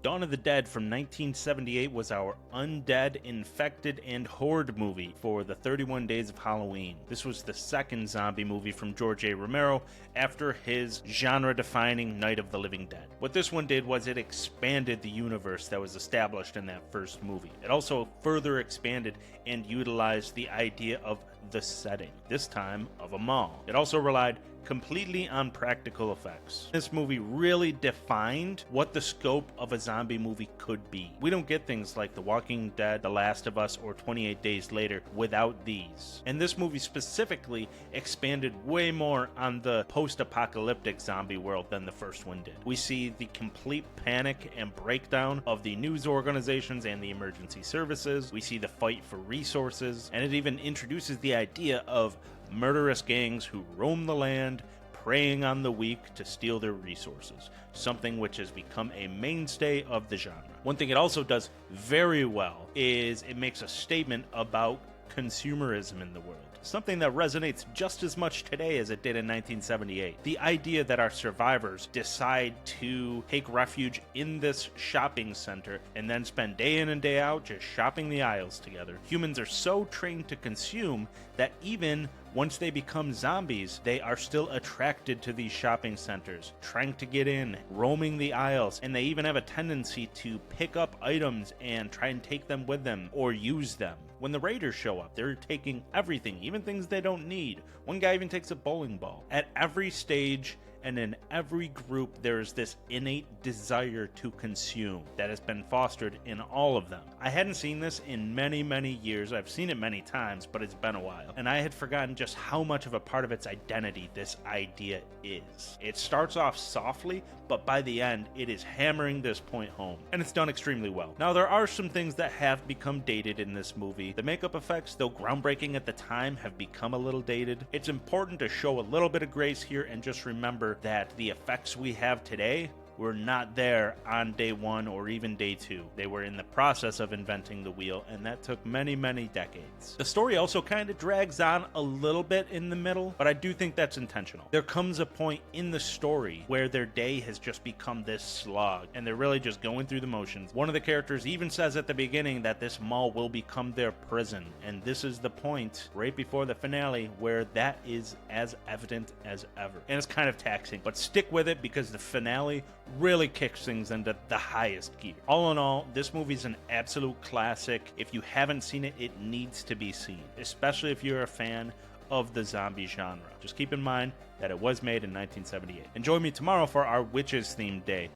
Dawn of the Dead from 1978 was our undead, infected, and horde movie for the 31 Days of Halloween. This was the second zombie movie from George A. Romero after his genre-defining Night of the Living Dead. What this one did was it expanded the universe that was established in that first movie. It also further expanded and utilized the idea of the setting, this time of a mall. It also relied completely on practical effects. This movie really defined what the scope of a zombie movie could be. We don't get things like The Walking Dead, The Last of Us, or 28 Days Later without these. And this movie specifically expanded way more on the post-apocalyptic zombie world than the first one did. We see the complete panic and breakdown of the news organizations and the emergency services. We see the fight for resources, and it even introduces the idea of murderous gangs who roam the land, preying on the weak to steal their resources, something which has become a mainstay of the genre. One thing it also does very well is it makes a statement about consumerism in the world, something that resonates just as much today as it did in 1978. The idea that our survivors decide to take refuge in this shopping center and then spend day in and day out just shopping the aisles together. Humans are so trained to consume that even once they become zombies, they are still attracted to these shopping centers, trying to get in, roaming the aisles, and they even have a tendency to pick up items and try and take them with them or use them. When the raiders show up, they're taking everything, even things they don't need. One guy even takes a bowling ball. At every stage and in every group, there's this innate desire to consume that has been fostered in all of them. I hadn't seen this in many, many years. I've seen it many times, but it's been a while. And I had forgotten just how much of a part of its identity this idea is. It starts off softly, but by the end, it is hammering this point home. And it's done extremely well. Now, there are some things that have become dated in this movie. The makeup effects, though groundbreaking at the time, have become a little dated. It's important to show a little bit of grace here and just remember that the effects we have today were not there on day one or even day two. They were in the process of inventing the wheel, and that took many, many decades. The story also kind of drags on a little bit in the middle, but I do think that's intentional. There comes a point in the story where their day has just become this slog, and they're really just going through the motions. One of the characters even says at the beginning that this mall will become their prison, and this is the point right before the finale where that is as evident as ever. And it's kind of taxing, but stick with it because the finale really kicks things into the highest gear. All in all, this movie's an absolute classic. If you haven't seen it, it needs to be seen, especially if you're a fan of the zombie genre. Just keep in mind that it was made in 1978. And join me tomorrow for our Witches themed day.